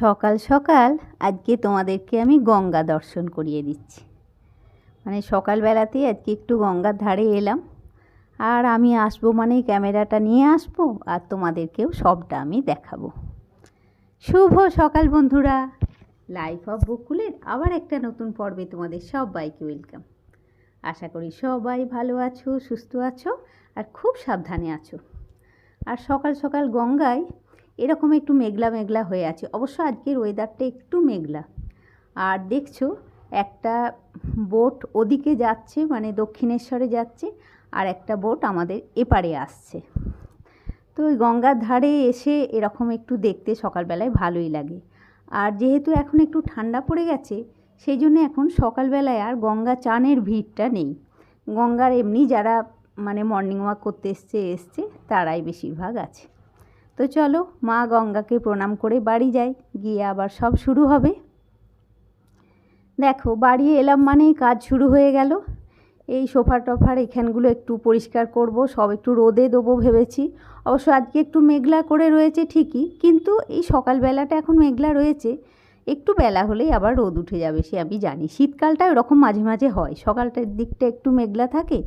সকাল সকাল আজকে তোমাদেরকে আমি গঙ্গা দর্শন করিয়ে দিচ্ছি। মানে সকালবেলাতেই আজকে একটু গঙ্গার ধারে এলাম, আর আমি আসবো মানে ক্যামেরাটা নিয়ে আসবো, আর তোমাদেরকেও সবটা আমি দেখাবো। শুভ সকাল বন্ধুরা, লাইফ অফ বকুলের আবার একটা নতুন পর্বে তোমাদের সবাইকে ওয়েলকাম। আশা করি সবাই ভালো আছো, সুস্থ আছো, আর খুব সাবধানে আছো। আর সকাল সকাল গঙ্গায় এরকম একটু মেঘলা মেঘলা হয়ে আছে। অবশ্য আজকের ওয়েদারটা একটু মেঘলা। আর দেখছো একটা বোট ওদিকে যাচ্ছে, মানে দক্ষিণেশ্বরে যাচ্ছে, আর একটা বোট আমাদের এপারে আসছে। তো ওই গঙ্গার ধারে এসে এরকম একটু দেখতে সকালবেলায় ভালোই লাগে। আর যেহেতু এখন একটু ঠান্ডা পড়ে গেছে, সেই জন্য এখন সকালবেলায় আর গঙ্গা চানের ভিড়টা নেই। গঙ্গার এমনি যারা মানে মর্নিং ওয়াক করতে এসছে তারাই বেশিরভাগ আছে। তো চলো মা গঙ্গাকে প্রণাম করে বাড়ি যাই, গিয়ে আবার সব শুরু হবে। দেখো বাড়ি এলাম মানেই কাজ শুরু হয়ে গেল। এই সোফা টোফার এখানগুলো একটু পরিষ্কার করব, সব একটু রোদে দেবো ভেবেছি। অবশ্য আজকে একটু মেঘলা করে রয়েছে ঠিকই, কিন্তু এই সকালবেলাটা এখন মেঘলা রয়েছে, একটু বেলা হলেই আবার রোদ উঠে যাবে, সে আমি জানি। শীতকালটা ওরকম মাঝে মাঝে হয়, সকালটার দিকটা একটু মেঘলা থাকে,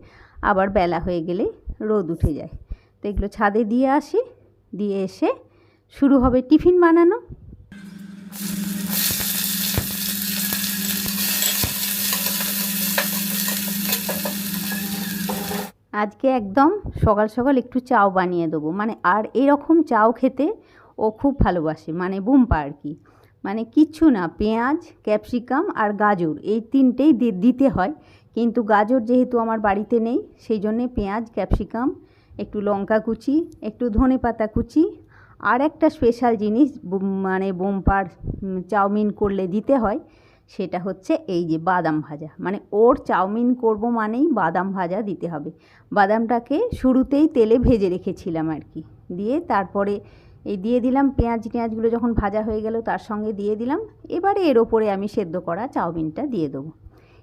আবার বেলা হয়ে গেলে রোদ উঠে যায়। তো এগুলো ছাদে দিয়ে আসি, দিয়ে এসে শুরু হবে টিফিন বানানো। আজকে একদম সকাল সকাল একটু চাও বানিয়ে দেবো, মানে আর এরকম চাও খেতে ও খুব ভালোবাসে, মানে বুম্পা আর কি। মানে কিচ্ছু না, পেঁয়াজ, ক্যাপসিকাম আর গাজর এই তিনটেই দিতে হয়, কিন্তু গাজর যেহেতু আমার বাড়িতে নেই, সেই জন্যে পেঁয়াজ, ক্যাপসিকাম, একটু লঙ্কা কুচি, একটু ধনেপাতা কুচি, আর একটা স্পেশাল জিনিস মানে বুম্পার চাউমিন করলে দিতে হয়, সেটা হচ্ছে এই যে বাদাম ভাজা। মানে ওর চাউমিন করব মানেই বাদাম ভাজা দিতে হবে। বাদামটাকে শুরুতেই তেলে ভেজে রেখেছিলাম আর কি, দিয়ে তারপরে এই দিয়ে দিলাম পেঁয়াজগুলো যখন ভাজা হয়ে গেল তার সঙ্গে দিয়ে দিলাম। এবারে এর ওপরে আমি সেদ্ধ করা চাউমিনটা দিয়ে দেবো।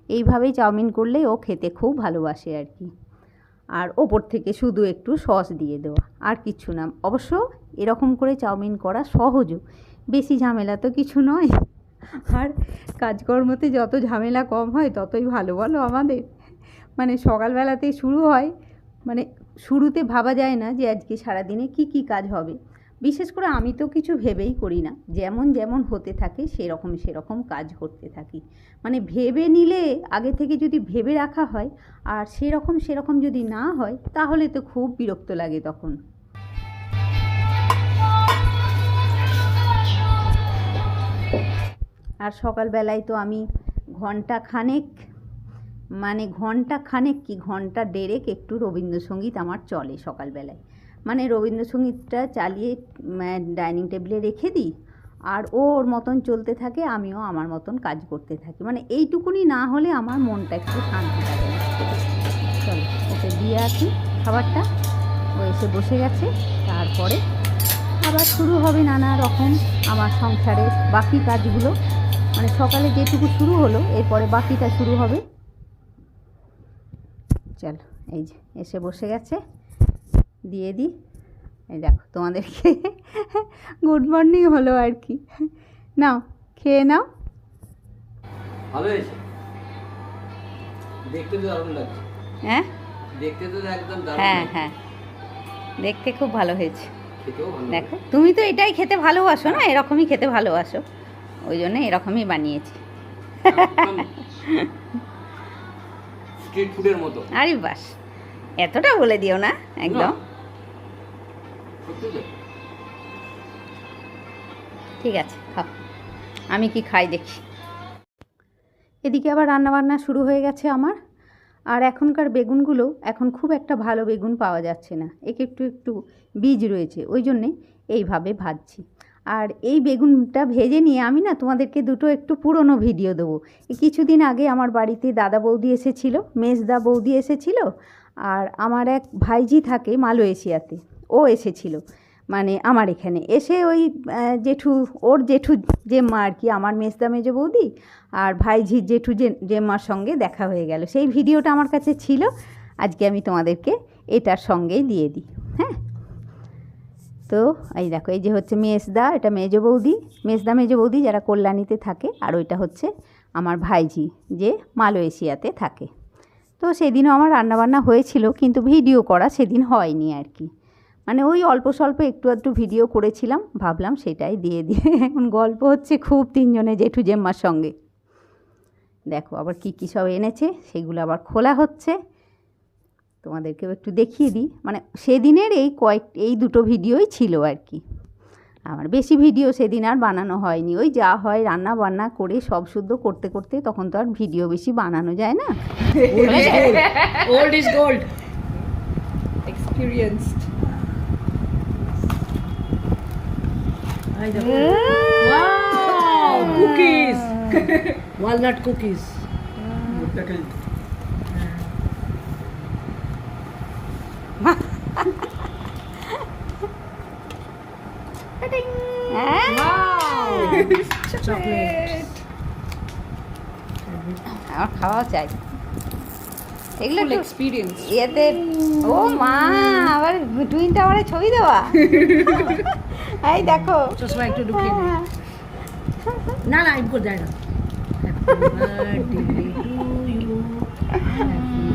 এইভাবেই চাউমিন করলে ও খেতে খুব ভালোবাসে আর কি। আর ওপর থেকে শুধু একটু সস দিয়ে দেওয়া, আর কিছু না। অবশ্য এরকম করে চাউমিন করা সহজও, বেশি ঝামেলা তো কিছু নয়। আর কাজকর্মতে যত ঝামেলা কম হয় ততই ভালো, বলো আমাদের। মানে সকালবেলাতেই শুরু হয়, মানে শুরুতে ভাবা যায় না যে আজকে সারাদিনে কি কি কাজ হবে। বিশেষ করে আমি তো কিছু ভেবেই করি না, যেমন যেমন হতে থাকে সেরকম কাজ করতে থাকি। মানে ভেবে নিলে, আগে থেকে যদি ভেবে রাখা হয় আর সেরকম যদি না হয়, তাহলে তো খুব বিরক্ত লাগে তখন। আর সকালবেলায় তো আমি ঘন্টা দেড়েক একটু রবীন্দ্রসঙ্গীত আমার চলে সকালবেলায়। মানে রবীন্দ্রসঙ্গীতটা চালিয়ে ডাইনিং টেবিলে রেখে দিই, আর ওর মতন চলতে থাকে, আমিও আমার মতন কাজ করতে থাকি। মানে এইটুকুনি না হলে আমার মনটা একটু শান্তি থাকে না। চলো ওকে দিয়ে আসি খাবারটা, ও এসে বসে গেছে। তারপরে আবার শুরু হবে নানা রকম আমার সংসারের বাকি কাজগুলো। মানে সকালে যেটুকু শুরু হলো, এরপরে বাকিটা শুরু হবে। চলো এই যে এসে বসে গেছে, দিয়ে দিই। এই দেখো তোমাদেরকে গুড মর্নিং হলো আর কি। নাও খেয়ে নাও। ভালো হয়েছে, দেখতে তো দারুণ লাগছে। হ্যাঁ দেখতে তো একদম দারুণ। হ্যাঁ দেখতে খুব ভালো হয়েছে। খেতেও ভালো। দেখো তুমি তো এটাই খেতে ভালোবাসো না, এরকমই খেতে ভালোবাসো, ওই জন্য এরকমই বানিয়েছি। স্ট্রিট ফুডের মতো। আরে বাস, এতটা বলে দিও না একদম। ঠিক আছে খাও, আমি কি খাই দেখি। এদিকে আবার রান্নাবান্না শুরু হয়ে গেছে আমার। আর এখনকার বেগুনগুলো এখন খুব একটা ভালো বেগুন পাওয়া যাচ্ছে না, একটু বীজ রয়েছে, ওই জন্যে এইভাবে ভাজছি। আর এই বেগুনটা ভেজে নিয়ে আমি না তোমাদেরকে দুটো একটু পুরনো ভিডিও দেবো। কিছুদিন আগে আমার বাড়িতে দাদা বৌদি এসেছিলো, মেজদা বৌদি এসেছিলো, আর আমার এক ভাইজি থাকে মালয়েশিয়াতে, ও এসেছিলো মানে আমার এখানে এসে। ওই ওর জেঠু জেম্মা আর কি, আমার মেজদা মেজো বৌদি আর ভাইঝির জেঠু জেম্মার সঙ্গে দেখা হয়ে গেল। সেই ভিডিওটা আমার কাছে ছিল, আজকে আমি তোমাদেরকে এটার সঙ্গেই দিয়ে দিই। হ্যাঁ, তো তো এই দেখো, এই যে হচ্ছে মেজদা, এটা মেজো বৌদি, মেজো বৌদি যারা কল্যাণীতে থাকে, আর ওইটা হচ্ছে আমার ভাইঝি যে মালয়েশিয়াতে থাকে। তো সেদিনও আমার রান্নাবান্না হয়েছিল, কিন্তু ভিডিও করা সেদিন হয়নি আর কি। মানে ওই অল্প স্বল্প একটু আধটু ভিডিও করেছিলাম, ভাবলাম সেটাই দিয়ে এখন গল্প হচ্ছে খুব তিনজনে জেঠু জেম্মার সঙ্গে। দেখো আবার কী কী সব এনেছে, সেগুলো আবার খোলা হচ্ছে, তোমাদেরকেও একটু দেখিয়ে দিই। মানে সেদিনের এই দুটো ভিডিওই ছিল আর কি। আমার বেশি ভিডিও সেদিন আর বানানো হয়নি, ওই যা হয় রান্না বান্না করে সব শুদ্ধ করতে করতে তখন তো আর ভিডিও বেশি বানানো যায় না। Old is gold. Experienced. Wow, cookies. Walnut cookies. Wow. Chocolate. আমার খাওয়া চাই এগুলো Full একটু experience. ইয়েতে। ও মা, আবার টুইন টাওয়ারে ছবি দেওয়া। এই দেখো, চশমা একটু ঢুকিয়ে নে। না না ইনকো যায় না। Happy birthday to you.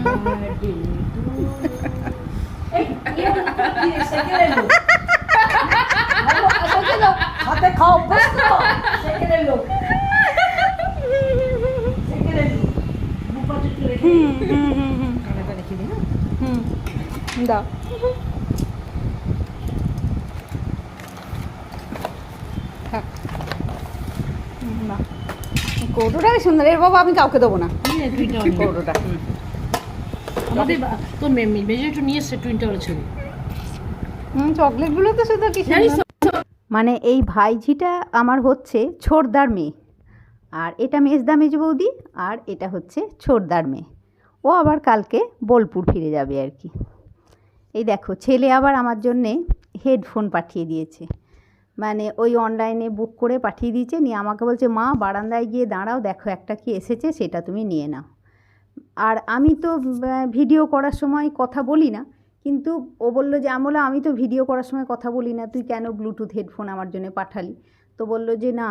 Happy birthday to you. এই কি সেকেন্ড এলো। হাতে খাও বস তো। সেকেন্ড এলো। সেকেন্ড এলো। মুখটা একটু রেখে কানাটা রেখে দিই না। দাও। কৌটোটা সুন্দর, এর বাবা আমি কাউকে দেবো না কৌটোটা। আমাদের তোর মেজে একটু নিয়ে এসছে টুইনটা বলে ছবি। চকলেটগুলো তো শুধু কি মানে এই ভাইঝিটা আমার হচ্ছে ছোটদার মেয়ে, আর এটা মেজো বৌদি, আর এটা হচ্ছে ছোটদার মেয়ে। ও আবার কালকে বোলপুর ফিরে যাবে আর কি। এই দেখো, ছেলে আবার আমার জন্যে হেডফোন পাঠিয়ে দিয়েছে, মানে ওই অনলাইনে বুক করে পাঠিয়ে দিয়েছে, নিয়ে আমাকে বলছে মা বারান্দায় গিয়ে দাঁড়াও, দেখো একটা কি এসেছে, সেটা তুমি নিয়ে নাও। আর আমি তো ভিডিও করার সময় কথা বলি না, কিন্তু ও বললো যে আমলা আমি তো ভিডিও করার সময় কথা বলি না, তুই কেন ব্লুটুথ হেডফোন আমার জন্য পাঠালি? তো বললো যে না,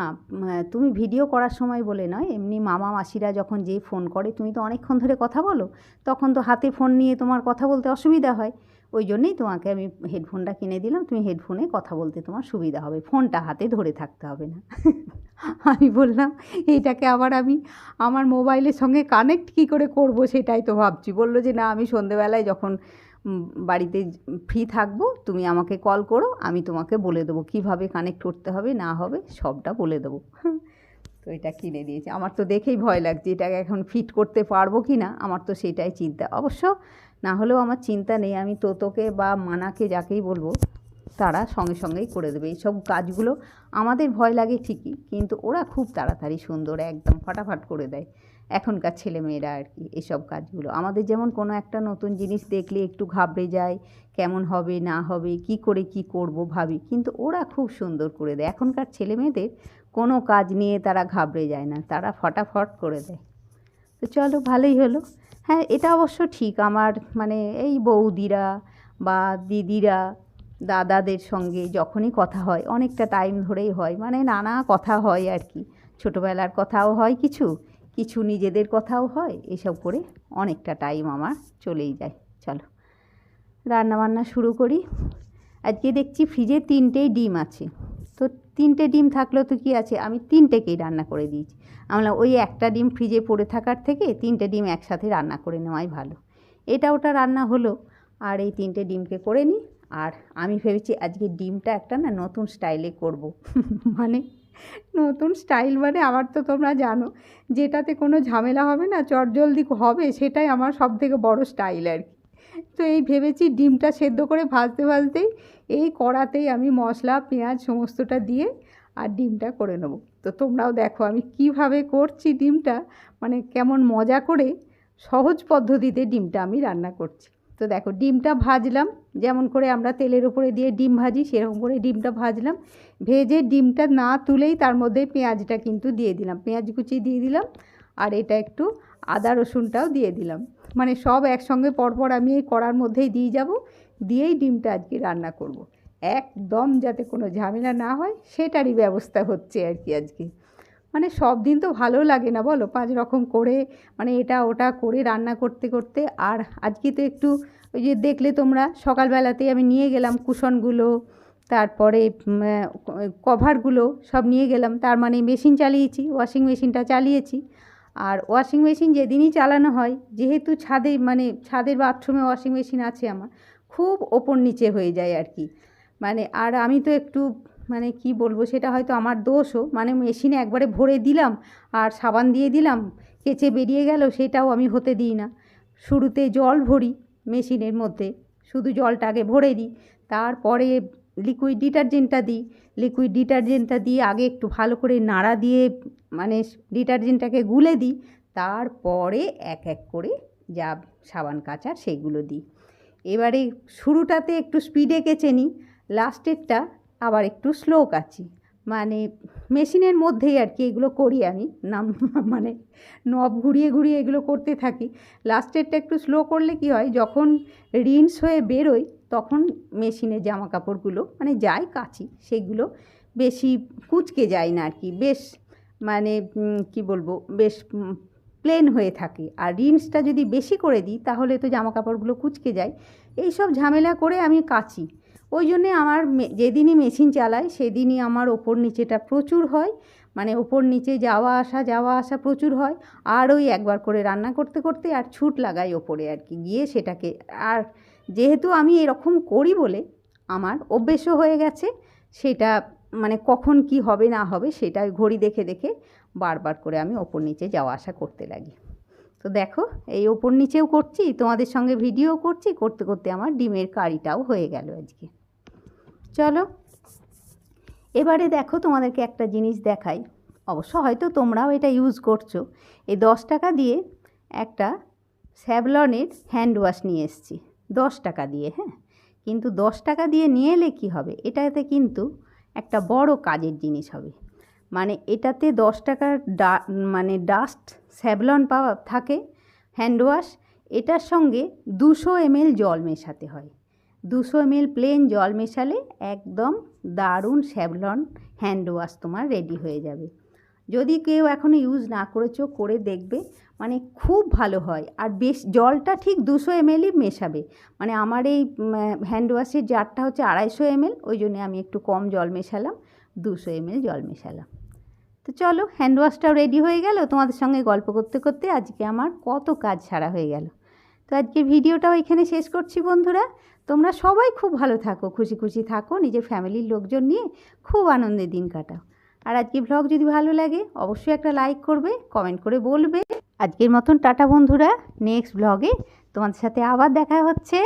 তুমি ভিডিও করার সময় বলে নয়, এমনি মামা মাসিরা যখন যেই ফোন করে তুমি তো অনেকক্ষণ ধরে কথা বলো, তখন তো হাতে ফোন নিয়ে তোমার কথা বলতে অসুবিধা হয়, ওই জন্যই তোমাকে আমি হেডফোনটা কিনে দিলাম, তুমি হেডফোনে কথা বলতে তোমার সুবিধা হবে, ফোনটা হাতে ধরে থাকতে হবে না। আমি বললাম এইটাকে আবার আমি আমার মোবাইলের সঙ্গে কানেক্ট কী করে করব সেটাই তো ভাবছি। বললো যে না, আমি সন্ধেবেলায় যখন বাড়িতে ফ্রি থাকবো তুমি আমাকে কল করো, আমি তোমাকে বলে দেবো কীভাবে কানেক্ট করতে হবে না হবে, সবটা বলে দেবো। তো এটা কিনে দিয়েছে। আমার তো দেখেই ভয় লাগছে এটাকে এখন ফিট করতে পারবো কি না, আমার তো সেটাই চিন্তা। অবশ্য না হলেও আমার চিন্তা নেই, আমি তোকে বা মানাকে যাকেই বলবো তারা সঙ্গে সঙ্গেই করে দেবে এইসব কাজগুলো। আমাদের ভয় লাগে ঠিকই, কিন্তু ওরা খুব তাড়াতাড়ি সুন্দর একদম ফাটাফাট করে দেয় এখনকার ছেলেমেয়েরা আর কি। এসব কাজগুলো আমাদের যেমন কোনো একটা নতুন জিনিস দেখলে একটু ঘাবড়ে যায়, কেমন হবে না হবে, কি করে কি করব ভাবি, কিন্তু ওরা খুব সুন্দর করে দেয়। এখনকার ছেলেমেয়েদের কোনো কাজ নিয়ে তারা ঘাবড়ে যায় না, তারা ফটাফট করে দেয়। তো চলো, ভালোই হলো। হ্যাঁ, এটা অবশ্য ঠিক, আমার মানে এই বৌদিরা বা দিদিরা দাদাদের সঙ্গে যখনই কথা হয় অনেকটা টাইম ধরেই হয়, মানে নানা কথা হয় আর কি। ছোটোবেলার কথাও হয়, কিছু কিছু নিজেদের কথাও হয়, এসব করে অনেকটা টাইম আমার চলেই যায়। চলো রান্নাবান্না শুরু করি। আজকে দেখছি ফ্রিজে 3টেই ডিম আছে, তো 3টে ডিম থাকলেও তো কী আছে, আমি 3টেকেই রান্না করে দিয়েছি। আমরা ওই একটা ডিম ফ্রিজে পড়ে থাকার থেকে 3টে ডিম একসাথে রান্না করে নেওয়াই ভালো। এটা ওটা রান্না হলো, আর এই 3টে ডিমকে করে নিই। আর আমি ভেবেছি আজকে ডিমটা একটা না নতুন স্টাইলে করব। মানে নতুন স্টাইল মানে আমার তো তোমরা জানো যেটাতে কোনো ঝামেলা হবে না, চটজলদি হবে, সেটাই আমার সবথেকে বড় স্টাইল আর কি। তো এই ভেবেছি ডিমটা সেদ্ধ করে ভাজতে ভাজতেই এই কড়াতেই আমি মশলা পেঁয়াজ সমস্তটা দিয়ে আর ডিমটা করে নেব। তো তোমরাও দেখো আমি কিভাবে করছি ডিমটা, মানে কেমন মজা করে সহজ পদ্ধতিতে ডিমটা আমি রান্না করছি। তো দেখো ডিমটা ভাজলাম, যেমন করে আমরা তেলের উপরে দিয়ে ডিম ভাজি সেরকম করে ডিমটা ভাজলাম। ভেজে ডিমটা না তুলেই তার মধ্যে পেঁয়াজটা কিন্তু দিয়ে দিলাম, পেঁয়াজ কুচি দিয়ে দিলাম, আর এটা একটু আদা রসুনটাও দিয়ে দিলাম। মানে সব একসঙ্গে পরপর আমি এই কড়ার মধ্যেই দিয়ে যাব, দিয়েই ডিমটা আজকে রান্না করব। একদম যাতে কোনো ঝামেলা না হয় সেটারই ব্যবস্থা হচ্ছে আর কি আজকে। মানে সব দিন তো ভালো লাগে না বলো, 5 রকম করে মানে এটা ওটা করে রান্না করতে করতে। আর আজকে তো একটু ওই যে দেখলে তোমরা সকালবেলাতেই আমি নিয়ে গেলাম কুশনগুলো, তারপরে কভারগুলো সব নিয়ে গেলাম। তার মানে মেশিন চালিয়েছি, ওয়াশিং মেশিনটা চালিয়েছি। আর ওয়াশিং মেশিন যেদিনই চালানো হয়, যেহেতু ছাদে মানে ছাদের বাথরুমে ওয়াশিং মেশিন আছে আমার, খুব ওপর নিচে হয়ে যায় আর কি। মানে আর আমি তো একটু মানে কি বলবো, সেটা হয়তো আমার দোষও, মানে মেশিনে একবারে ভরে দিলাম আর সাবান দিয়ে দিলাম, কেচে বেরিয়ে গেল, সেটাও আমি হতে দিই না। শুরুতে জল ভরি মেশিনের মধ্যে, শুধু জলটা আগে ভরে দিই, তারপরে লিকুইড ডিটারজেন্টটা দিই। লিকুইড ডিটারজেন্টটা দিয়ে আগে একটু ভালো করে নাড়া দিয়ে মানে ডিটারজেন্টটাকে গুলে দিই, তারপরে এক এক করে যা সাবান কাচার সেগুলো দিই। এবারে শুরুটাতে একটু স্পিডে কেচে নিই, লাস্টেরটা আবার একটু স্লো কাচি। মানে মেশিনের মধ্যেই আর কি এগুলো করি আমি, নাম মানে নব ঘুরিয়ে ঘুরিয়ে এগুলো করতে থাকি। লাস্টেরটা একটু স্লো করলে কি হয়, যখন রিন্স হয়ে বেরোয় তখন মেশিনের জামা কাপড়গুলো মানে যাই কাচি সেগুলো বেশি কুঁচকে যায় না আর কি, বেশ মানে কি বলবো, বেশ প্লেন হয়ে থাকে। আর রিন্সটা যদি বেশি করে দিই তাহলে তো জামা কাপড়গুলো কুঁচকে যায়। এই সব ঝামেলা করে আমি কাচি। ওই জন্যে আমার যেদিনই মেশিন চালাই সেদিনই আমার ওপর নিচেটা প্রচুর হয়, মানে ওপর নিচে যাওয়া আসা প্রচুর হয়। আর ওই একবার করে রান্না করতে করতে আর ছুট লাগাই ওপরে আর কি গিয়ে সেটাকে। আর যেহেতু আমি এরকম করি বলে আমার অভ্যেসও হয়ে গেছে, সেটা মানে কখন কি হবে না হবে সেটা ঘড়ি দেখে দেখে বারবার করে আমি ওপর নিচে যাওয়া আসা করতে লাগি। তো দেখো এই ওপর নিচেও করছি, তোমাদের সঙ্গে ভিডিও করছি, করতে করতে আমার ডিমের কারিটাও হয়ে গেল আজকে। চলো এবারে দেখো তোমাদেরকে একটা জিনিস দেখাই, অবশ্য হয়তো তোমরাও এটা ইউজ করছো। এই 10 টাকা দিয়ে একটা স্যাভলনের হ্যান্ড ওয়াশ নিয়ে এসেছি, 10 টাকা দিয়ে। হ্যাঁ, কিন্তু 10 টাকা দিয়ে নিয়ে এলে কী হবে, এটাতে কিন্তু একটা বড় কাজের জিনিস হবে। মানে এটাতে 10 টাকার মানে ডাস্ট স্যাভলন পাওয়া থাকে হ্যান্ড ওয়াশ, এটার সঙ্গে 200 ml জল মেশাতে হয়। 200 ml প্লেন জল মেশালে একদম দারুণ স্যাভলন হ্যান্ড ওয়াশ তোমার রেডি হয়ে যাবে। যদি কেউ এখনও ইউজ না করেছো, করে দেখবে, মানে খুব ভালো হয়। আর বেশ জলটা ঠিক 200 mlই মেশাবে। মানে আমার এই হ্যান্ড ওয়াশের জারটা হচ্ছে 250 ml, ওই জন্যে আমি একটু কম জল মেশালাম, 200 ml জল মেশালাম। তো চলো হ্যান্ড ওয়াশটাও রেডি হয়ে গেল। তোমাদের সঙ্গে গল্প করতে করতে আজকে আমার কত কাজ সারা হয়ে গেল। তো আজকের ভিডিওটাও এখানে শেষ করছি বন্ধুরা। তোমরা সবাই খুব ভালো থাকো, খুশি খুশি থাকো, নিজের ফ্যামিলির লোকজন নিয়ে খুব আনন্দের দিন কাটাও। আর আজকের ভ্লগ যদি ভালো লাগে অবশ্যই একটা লাইক করবে, কমেন্ট করে বলবে। আজকের মতন টাটা বন্ধুরা, নেক্সট ভ্লগে তোমাদের সাথে আবার দেখা হচ্ছে।